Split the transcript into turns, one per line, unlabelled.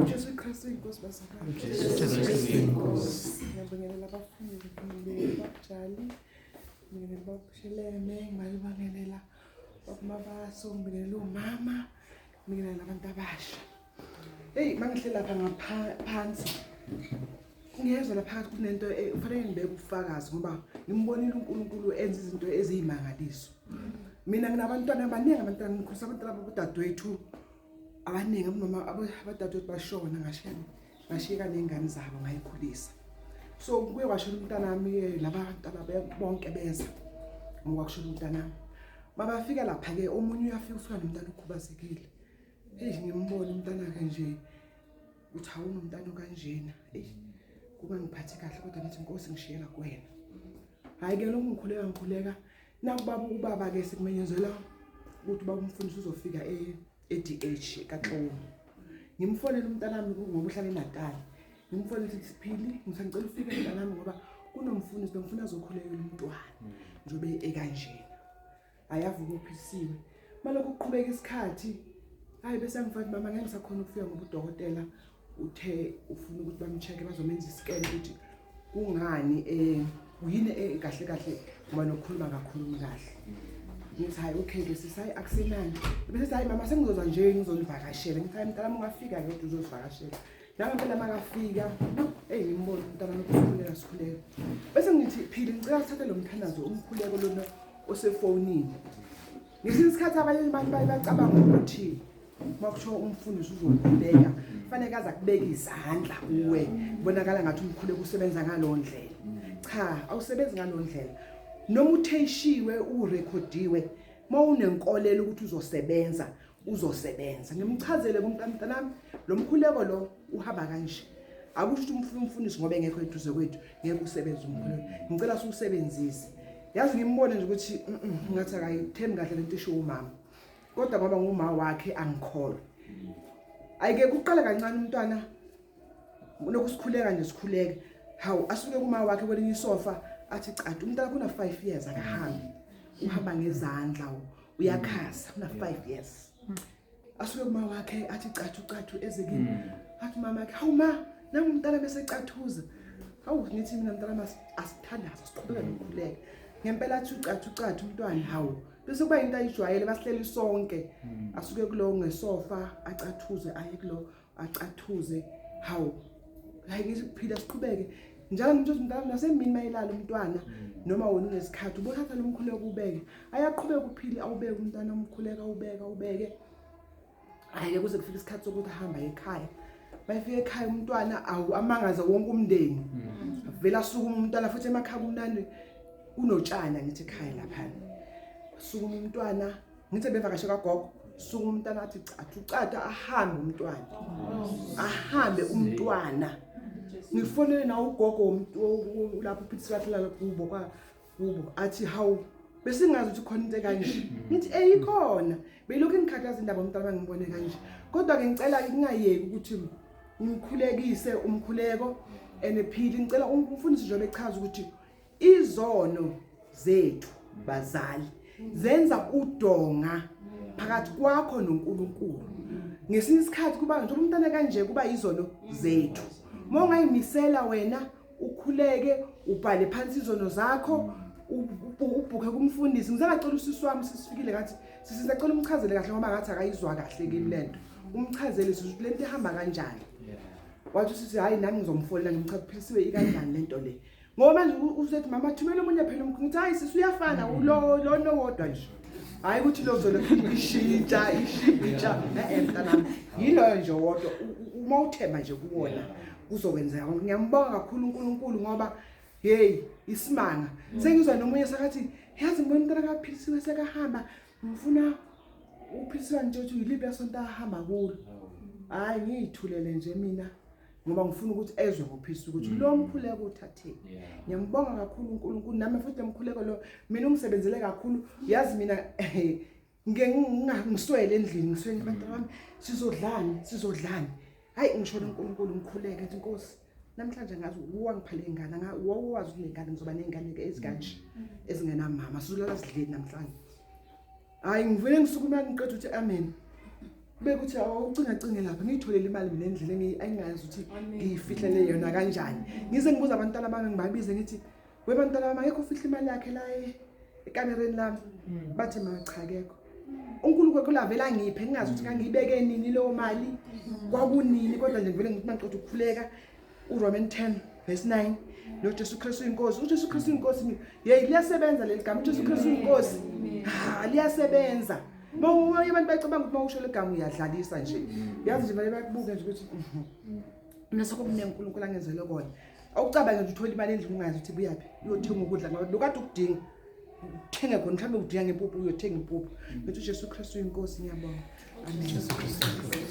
Jesu Kristu inkosi basakala. Ngiyabingelela abafundi babajali. Ngibingelela babushelene, ngibingelela bakumabaso, ngibingelela umama, ngibingelela abantu abasha. Hey, mangihlela lapha ngaphansi. Ngiyezwa lapha phakathi kunento ufanele ngibeke ubufakazi ngoba ngimbonile uNkulunkulu enza izinto ezimangaliso. Mina nginabantwana abaningi, abantwana ngikhusa abantwana babodadewethu abaningi, abadadewethu bashona ngashiyeka nengane zabo ngayikhulisa. So kuye kwashona umntana wami labantwana bonke beza ngoba kushona umntana wami. Mabafika lapha ke omunye uyafika ufika nomntana okhubazekile. Hey, ngimbona umntana ke nje uthi awuna umntana kanjena. Kuba ngiphathe kahle kodwa ngithi inkosi ngishiyela kuwena. Hayi ke lokhu ngikhuleka nakubaba ke sikumenyezela ukuthi baba umfundisi uzofika eDH kaXolo. Ngimfonela umntana wami ngoba uhlala eNatal. Ngimfonela ukuthi Siphili, ngisacela ufike umntana wami ngoba kunomfundisi bengifuna azokhulekela umntwana njobe ekanjena. Ayavuka uphisiwe. Malokho kuqhubeka isikhathi, hayi bese ngifathi mama ngeke ngisakhona ukufika ngoba udokotela uthe ufuna ukuthi bamcheck bazomenza iscan ukuthi kungani uyini kahle ngoba nokukhuluma kakhulu kahle. Ngithi hayi okay ke sisayi akusenani. Bese hayi mama sengizoza nje ngizonivakashela. Ngithi hayi mntana ungafika ke kodwa uzovakashela. Nami phela makafika ngimbona umntana nokukhuleka sikhuleka. Bese ngithi Phili ngicela uthathe lo mthandazo umkhuleko lona osefonini. Ngesinye isikhathi abanye abantu bacabanga ukuthi makusho umfundisi uzokhuleka kufanele aze akubeke izandla kuwe bonakala ngathi umkhuleko usebenza ngalo ndlela. Cha, awusebenzi ngalo ndlela. Noma utheshiwe urekhodiwe mawunenkolelo ukuthi uzosebenza. Ngimchazele kumntana nami lo mkhuleko lo uhamba kanje. Akusho ukuthi umfundisi ngoba engekho eduze kwethu ngeke usebenze umkhuleko. Ngicela usebenzise. Yazi ngimbone nje ukuthi ngathi akayithembi kahle lento isho umama. Kodwa ngoba nguma wakhe angikholwa. Ayike kuqala kancane umntwana nokusikhuleka nje sikhuleke. Hawu asuke kuma wakhe kwelinye isofa athi qathu umntana kuna 5 years akahambi. Uhamba ngezandla uyakhasa una 5 years. Asuke kuma wakhe athi qathu ezekini. Athi mama yakhe hawu ma nami umntana bese qathuza. Hawu ngithi mina mntana asithandaza siqhubeka nokukhuleka. Ngempela athi qathu umntwana hawu bese kuba into ayijwayele basihleli sonke. Asuke kulo ngesofa aqathuze aye kulo aqathuze. Hawu hayi ngithi kuphila siqhubeke njalo ngithi umntana nasemini mayilala umntwana noma wona unesikhathi ubothatha lo mkhuleko ubeke ayaqhubeka uphili awubeke umntana umkhuleka ubeke. Hayi kuze kufika isikhathi sokuthi ahamba ekhaya. Bayifika ekhaya umntwana amangaza wonke umndeni. Vela asuka umntwana futhi emakhaya kumnandi unotshana ngithi ekhaya lapha. Suka umntwana ngithi bevakashe kagogo suka umntwana athi qathu ahambe umntwana. Ahambe umntwana. Ngifonele na ugogo lapho uphithisa hlala kubo athi hawu bese ngazi ukuthi khona into kanje. Ngithi eyikhona belokhu ngikhathaza indaba umntwana ngibone kanje. Kodwa ke ngicela ngingayeki ukuthi ngikhulekise umkhuleko enephili. Ngicela umfundisi nje bechaza ukuthi izono zethu bazali zenza udonga phakathi kwakho noNkulunkulu. Ngesinye isikhathi kuba nje umntana kanje kuba izono zethu. Mongayimisela wena ukhuleke ubhale phansi izono zakho ubhuke kumfundisi. Ngizakacela usisi wami sisifikile ngathi sisacela umchazele kahle ngoba ngathi akayizwa kahle kimi lento. Umchazele ukuthi lento ihamba kanjani. Wathi sithi hayi nami ngizomfonela ngimchaphilisiwe ikanjani lento le. Ngoba manje usethi mama thumela omunye phela ngithi hayi sisi uyafana lo nowodwa nje. Hayi ukuthi lo zolo ishintsha mntana yilo nje wodwa uma uthemba nje kuwona kuzokwenzeka. Ngiyambonga kakhulu uNkulunkulu ngoba hey isimanga sengizwa nomunye sakathi yazi ngibona umntana kaphilisiwe sekahamba ngifuna uphilisiwe nje uthi yiliphi yasonto ahamba kulo. Hayi ngiyithulele nje mina ngoba ngifuna ukuthi ezwe ngophisa ukuthi lo mkhuleko uthatheni. Ngiyambonga kakhulu uNkulunkulu nami futhi emkhuleko lo mina ungisebenzele kakhulu. Yazi mina ngiswele endlini ngiswele abantu bami sizodlani. Hayi ngishona uNkulunkulu ngikhuleke ngithi Nkosi namhlanje ngazi uwangiphale ingane wawazi unengane ngizoba nengane ezikanje ezingena mama sizolala sidleni namhlanje. Hayi ngivele ngisukuma ngiqeda ukuthi amen. bekuthi awucinga lapha ngiyitholele imali mina endleleni ayingazi ukuthi ngiyifihlele yona kanjani ngize ngibuza abantwana bami ngibabize ngithi webantwana bami akekho ufihla imali yakhe la ekamereni lami bathi cha akekho uNkulunkulu kulavela ngiphe ngingazi ukuthi ngangiyibeke nini leyo mali kwakunini kodwa nje ngivele ngithi maqotho ukukhuleka uRoman 10:9 noJesu Kristu inkosi uJesu Kristu inkosi hey liyasebenza leli gama uJesu Kristu inkosi liyasebenza Bawo abantu bacabanga ukuthi mawusho legama uyadlalisa nje. Yazi nje vele bakubuke nje ukuthi mina sokubuningi uNkulunkulu angenzele kona. Awucabanga nje uthola imali endlini ungazi ukuthi buyaphi. Uyothenga ukudla ngoba lokade ukudinga. Uthenga khona mhlawumbe udinga ngempuphu uyothenga impuphu. Ngithi uJesu Kristu inkosi ngiyabonga. Amen.